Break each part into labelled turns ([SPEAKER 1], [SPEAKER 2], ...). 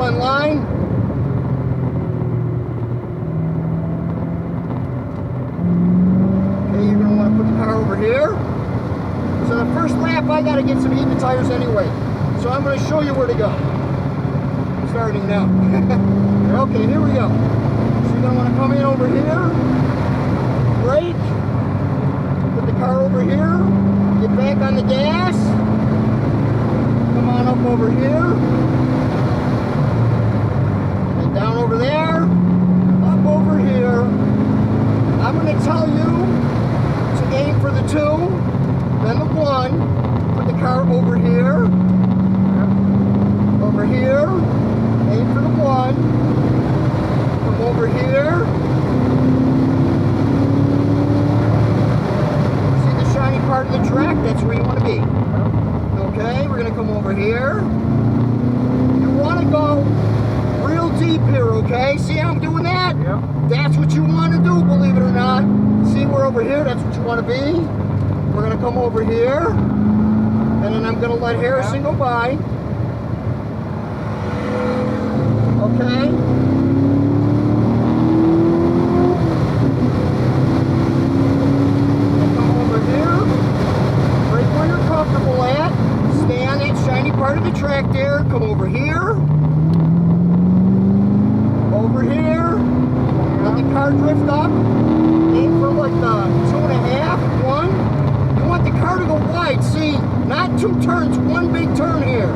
[SPEAKER 1] run line. Okay, you're going to want to put the car over here. So the first lap, I got to get some heat in the tires anyway. So I'm going to show you where to go. Starting now. Okay, here we go. So you're going to want to come in over here. Brake. Put the car over here. Get back on the gas. Come on up over here. And down over there. Up over here. I'm going to tell you to aim for the 2, then the 1. Put the car over here. Over here. Aim for the 1. Come over here. See the shiny part of the track? That's where you want to be. Okay, we're going to come over here. You want to go real deep here, okay? See how I'm doing that?
[SPEAKER 2] Yep.
[SPEAKER 1] That's what you want to do, believe it or not. See, we're over here. That's what you want to be. We're going to come over here. And then I'm going to let Harrison go by. Okay? Come over here. Right where you're comfortable at. Stay on that shiny part of the track there. Come over here. Over here. Let the car drift up. Aim for like the 2.5, 1. You want the car to go wide. See, not 2 turns, 1 big turn here.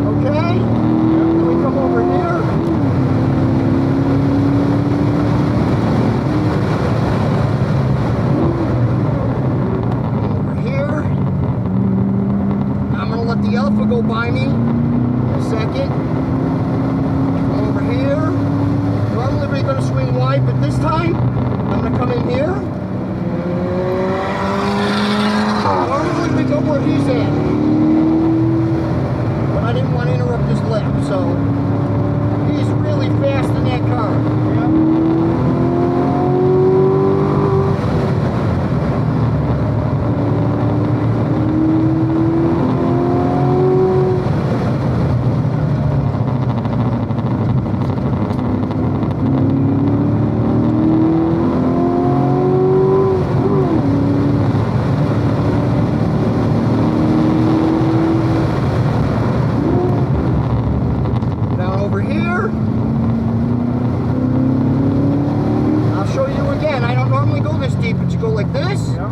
[SPEAKER 1] Okay? Then we come over here. Over here. I'm going to let the Alpha go by me in a second. Come over here. Normally we're going to swing wide, but this time I'm going to come in here. Normally we go where he's at. But I didn't want to interrupt this lap, so he's really fast in that car. Yep. But you go like this,
[SPEAKER 2] Yep.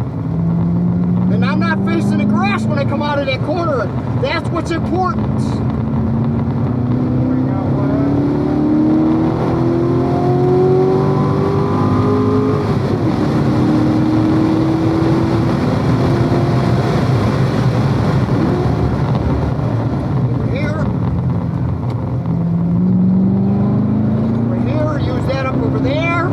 [SPEAKER 1] And I'm not facing the grass when I come out of that corner. That's what's important. Over here, use that up over there.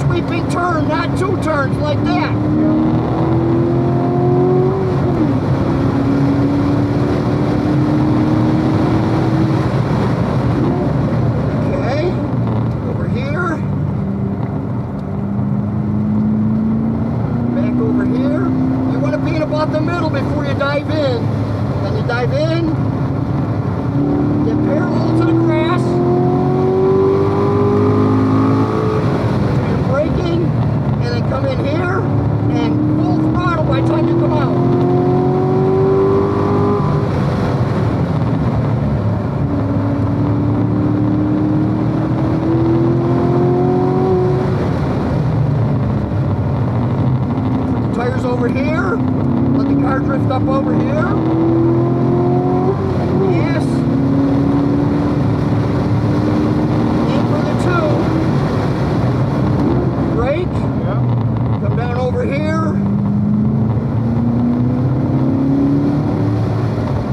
[SPEAKER 1] Sweeping turn, not 2 turns like that. Okay, over here. Back over here. You want to be in about the middle before you dive in. Then you dive in, get parallel to the grass. Come in here and full throttle by the time you come out. Put the tires over here. Let the car drift up over here. Yes. Aim for the 2. Brake. Come down over here.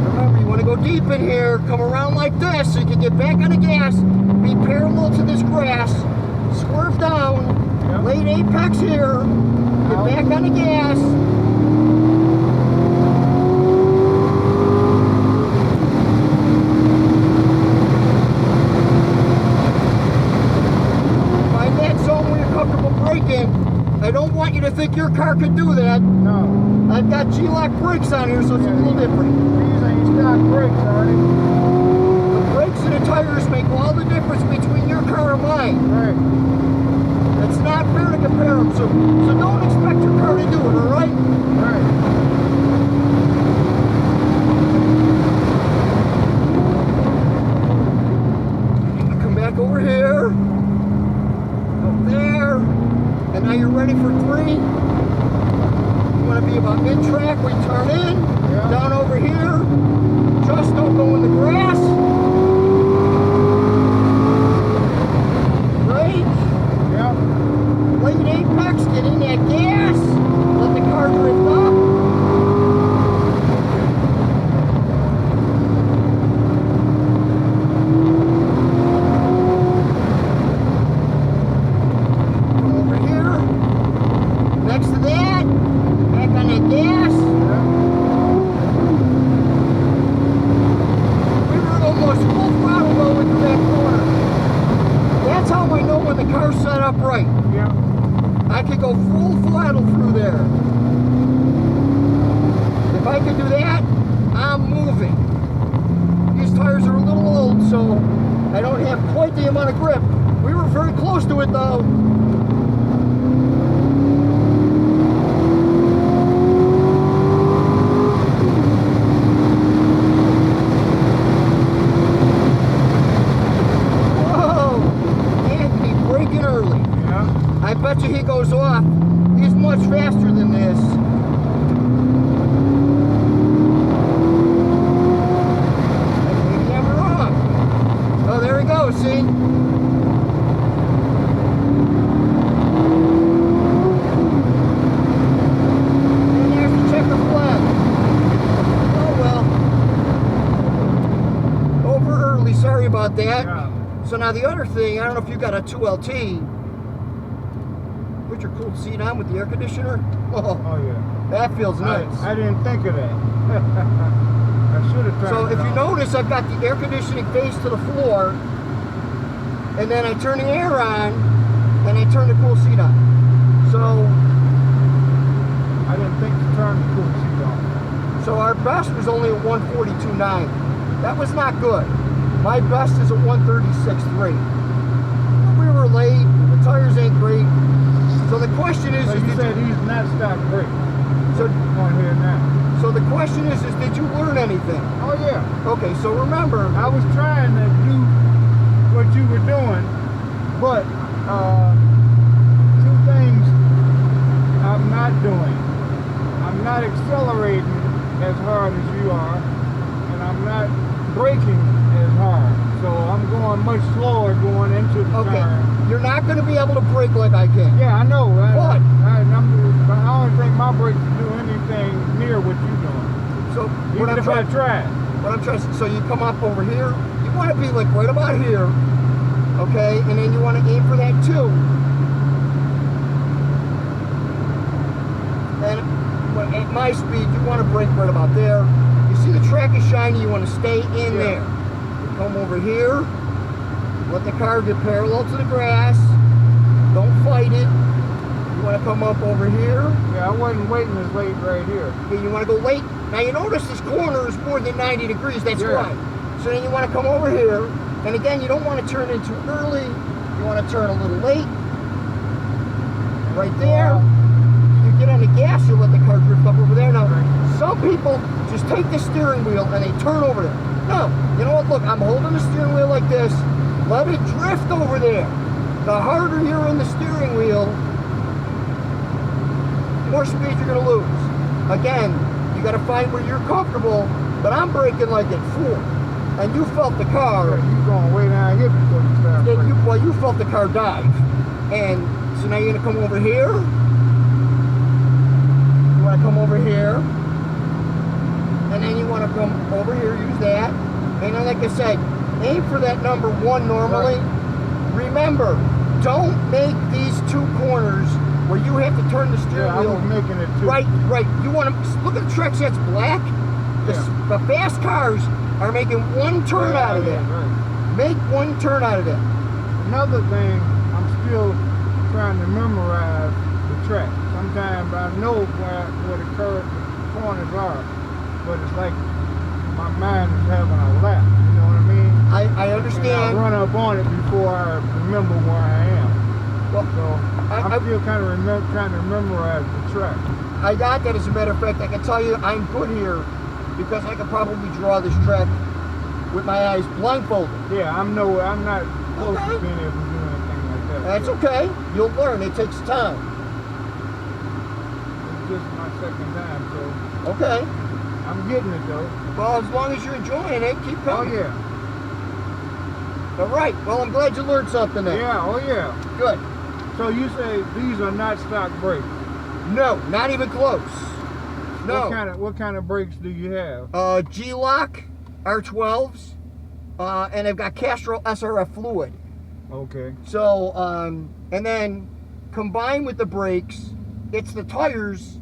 [SPEAKER 1] Remember, you want to go deep in here. Come around like this so you can get back on the gas. Be parallel to this grass. Swerve down.
[SPEAKER 2] Yep.
[SPEAKER 1] Late apex here. Get back on the gas. Find that zone where you're comfortable braking. I don't want you to think your car could do that.
[SPEAKER 2] No.
[SPEAKER 1] I've got G-lock brakes on here, so it's a little different.
[SPEAKER 2] These ain't stock brakes, are they?
[SPEAKER 1] The brakes and the tires make all the difference between your car and mine.
[SPEAKER 2] Right.
[SPEAKER 1] It's not fair to compare them, so don't expect your car to do it, all right?
[SPEAKER 2] Right.
[SPEAKER 1] Come back over here, up there, and now you're ready for 3. You want to be about mid-track, we turn in, down over here, just don't go in the grass. Brake.
[SPEAKER 2] Yep.
[SPEAKER 1] Late apex, get in that gas, let the car drift up. Come over here. Next to that, back on that gas. We were almost full throttle going through that corner. That's how I know when the car's set up right.
[SPEAKER 2] Yeah.
[SPEAKER 1] I could go full throttle through there. If I could do that, I'm moving. These tires are a little old, so I don't have quite the amount of grip. We were very close to it though. Whoa! Anthony braking early.
[SPEAKER 2] Yeah.
[SPEAKER 1] I bet you he goes off. He's much faster than this. Maybe I'm wrong. Oh, there he goes, see? And there's the checker flag. Oh well. Over early, sorry about that.
[SPEAKER 2] Yeah.
[SPEAKER 1] So now the other thing, I don't know if you got a 2LT. Put your cool seat on with the air conditioner. Oh,
[SPEAKER 2] yeah.
[SPEAKER 1] that feels nice.
[SPEAKER 2] I didn't think of that. I should have tried.
[SPEAKER 1] So if you notice, I've got the air conditioning face to the floor, and then I turn the air on, and I turn the cool seat on. So
[SPEAKER 2] I didn't think to turn the cool seat on.
[SPEAKER 1] So our best was only a 142.9. That was not good. My best is a 136.3. We were late. The tires ain't great. So the question is,
[SPEAKER 2] So you said he's not stock brakes.
[SPEAKER 1] So
[SPEAKER 2] On here now.
[SPEAKER 1] So the question is did you learn anything?
[SPEAKER 2] Oh yeah.
[SPEAKER 1] Okay, so remember,
[SPEAKER 2] I was trying to do what you were doing, but 2 things I'm not doing. I'm not accelerating as hard as you are, and I'm not braking as hard. So I'm going much slower going into the turn.
[SPEAKER 1] You're not going to be able to brake like I can.
[SPEAKER 2] Yeah, I know.
[SPEAKER 1] But
[SPEAKER 2] I don't think my brakes do anything near what you're doing.
[SPEAKER 1] So
[SPEAKER 2] Even if I tried.
[SPEAKER 1] What I'm trying to, so you come up over here, you want to be like right about here, okay, and then you want to aim for that 2. And at my speed, you want to brake right about there. You see the track is shiny, you want to stay in there. You come over here, let the car get parallel to the grass, don't fight it. You want to come up over here.
[SPEAKER 2] Yeah, I wasn't waiting as late right here.
[SPEAKER 1] Okay, you want to go late. Now you notice this corner is more than 90 degrees, that's right. So then you want to come over here, and again, you don't want to turn in too early. You want to turn a little late. Right there. You get on the gas, you let the car drift up over there. Now, some people just take the steering wheel and they turn over there. No, you know what, look, I'm holding the steering wheel like this. Let it drift over there. The harder you're in the steering wheel, more speed you're going to lose. Again, you got to find where you're comfortable, but I'm braking like at 4. And you felt the car.
[SPEAKER 2] You're going way down here before you start braking.
[SPEAKER 1] Well, you felt the car dive. And so now you're going to come over here. You want to come over here. And then you want to come over here, use that. And then, like I said, aim for that number 1 normally. Remember, don't make these 2 corners where you have to turn the steering wheel.
[SPEAKER 2] I was making it too.
[SPEAKER 1] Right. You want to look at the tracks that's black. The fast cars are making 1 turn out of that.
[SPEAKER 2] Right.
[SPEAKER 1] Make 1 turn out of that.
[SPEAKER 2] Another thing, I'm still trying to memorize the track. Sometimes sometimes I know where the corners are, but it's like my mind is having a lap. You know what I mean?
[SPEAKER 1] I understand.
[SPEAKER 2] And I run up on it before I remember where I am.
[SPEAKER 1] Well,
[SPEAKER 2] so I'm still kind of trying to memorize the track.
[SPEAKER 1] I got that. As a matter of fact, I can tell you I'm good here because I could probably draw this track with my eyes blindfolded.
[SPEAKER 2] Yeah, I'm not close to being able to do anything like that.
[SPEAKER 1] That's okay. You'll learn. It takes time.
[SPEAKER 2] It's just my second time, so
[SPEAKER 1] Okay.
[SPEAKER 2] I'm getting it though.
[SPEAKER 1] Well, as long as you're enjoying it, keep
[SPEAKER 2] Oh
[SPEAKER 1] coming.
[SPEAKER 2] yeah.
[SPEAKER 1] All right. Well, I'm glad you learned something then.
[SPEAKER 2] Yeah. Oh yeah.
[SPEAKER 1] Good.
[SPEAKER 2] So you say these are not stock brakes?
[SPEAKER 1] No, not even close. No.
[SPEAKER 2] What kind of brakes do you have?
[SPEAKER 1] G-Lock R12s, and I've got Castrol SRF fluid.
[SPEAKER 2] Okay.
[SPEAKER 1] So, and then combined with the brakes, it's the tires.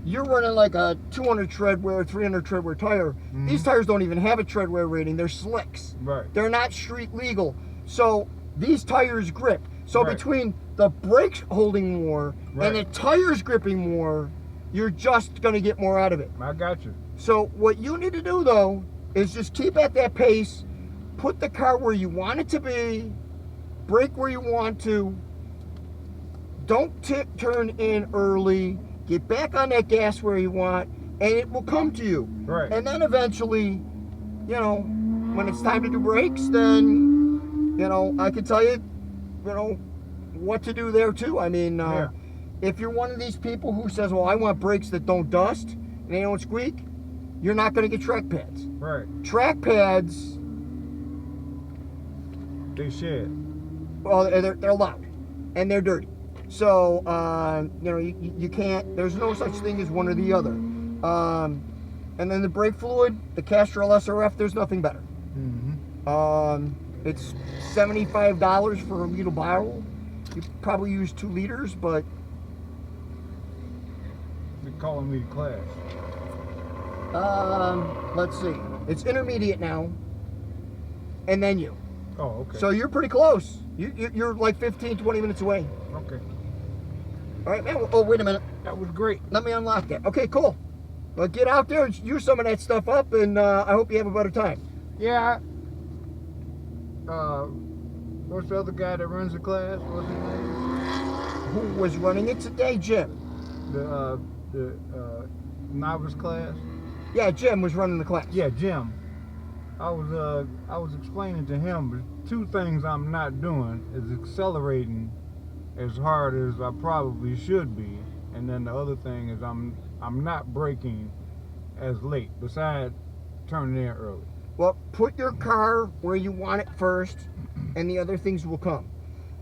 [SPEAKER 1] You're running like a 200 tread wear, 300 tread wear tire.
[SPEAKER 2] Mm-hmm.
[SPEAKER 1] These tires don't even have a tread wear rating. They're slicks.
[SPEAKER 2] Right.
[SPEAKER 1] They're not street legal. So these tires grip. So
[SPEAKER 2] Right.
[SPEAKER 1] between the brakes holding more
[SPEAKER 2] Right.
[SPEAKER 1] and the tires gripping more, you're just going to get more out of it.
[SPEAKER 2] I got you.
[SPEAKER 1] So what you need to do though is just keep at that pace, put the car where you want it to be, brake where you want to, don't turn in early, get back on that gas where you want, and it will come to you.
[SPEAKER 2] Right.
[SPEAKER 1] And then eventually, you know, when it's time to do brakes, then, you know, I can tell you, you know, what to do there too. I mean,
[SPEAKER 2] Yeah.
[SPEAKER 1] if you're one of these people who says, well, I want brakes that don't dust and they don't squeak, you're not going to get track pads.
[SPEAKER 2] Right.
[SPEAKER 1] Track pads,
[SPEAKER 2] They shed.
[SPEAKER 1] well, they're loud and they're dirty. So, you know, you can't, there's no such thing as one or the other. And then the brake fluid, the Castrol SRF, there's nothing better.
[SPEAKER 2] Mm-hmm.
[SPEAKER 1] It's $75 for a liter bottle. You probably use 2 liters, but
[SPEAKER 2] They're calling me class.
[SPEAKER 1] let's see. It's intermediate now, and then you.
[SPEAKER 2] Oh, okay.
[SPEAKER 1] So you're pretty close. You're like 15, 20 minutes away.
[SPEAKER 2] Okay.
[SPEAKER 1] All right, man. Oh, wait a minute.
[SPEAKER 2] That was great.
[SPEAKER 1] Let me unlock that. Okay, cool. Well, get out there and use some of that stuff up, and I hope you have a better time.
[SPEAKER 2] Yeah. What's the other guy that runs the class? What's his name?
[SPEAKER 1] Who was running it today? Jim.
[SPEAKER 2] The novice class.
[SPEAKER 1] Yeah, Jim was running the class.
[SPEAKER 2] Yeah, Jim. I was explaining to him the 2 things I'm not doing is accelerating as hard as I probably should be, and then the other thing is I'm not braking as late. Besides turning in early.
[SPEAKER 1] Well, put your car where you want it first, and the other things will come.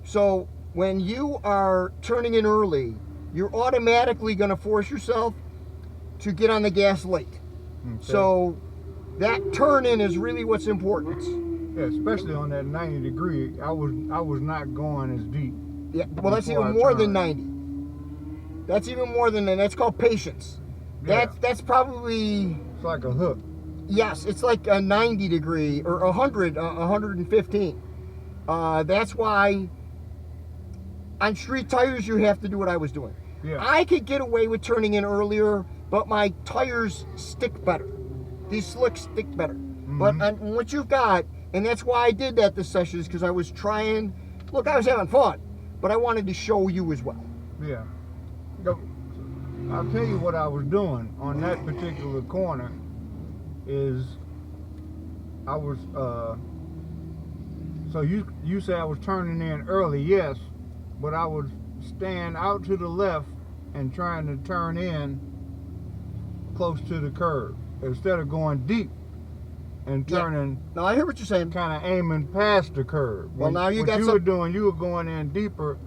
[SPEAKER 1] So when you are turning in early, you're automatically going to force yourself to get on the gas late.
[SPEAKER 2] Okay.
[SPEAKER 1] So that turn in is really what's important.
[SPEAKER 2] Yeah, especially on that 90 degree, I was not going as deep.
[SPEAKER 1] Yeah, well, that's
[SPEAKER 2] before
[SPEAKER 1] even
[SPEAKER 2] I
[SPEAKER 1] more than
[SPEAKER 2] turned.
[SPEAKER 1] 90. That's even more than that. That's called patience.
[SPEAKER 2] Yeah.
[SPEAKER 1] That's probably,
[SPEAKER 2] It's like a hook.
[SPEAKER 1] yes, it's like a 90 degree or 100, 115. That's why on street tires you have to do what I was doing.
[SPEAKER 2] Yeah.
[SPEAKER 1] I could get away with turning in earlier, but my tires stick better. These slicks stick better. But on what you've got, and that's why I did that this session, is because I was trying, look, I was having fun, but I wanted to show you as well.
[SPEAKER 2] Yeah. I'll tell you what I was doing on that particular corner is I was so you say I was turning in early, yes, but I was staying out to the left and trying to turn in close to the curb instead of going deep and turning.
[SPEAKER 1] Now I hear what you're saying.
[SPEAKER 2] Kind of aiming past the curb.
[SPEAKER 1] Well, now you
[SPEAKER 2] what
[SPEAKER 1] got
[SPEAKER 2] you
[SPEAKER 1] some-
[SPEAKER 2] were doing, you were going in deeper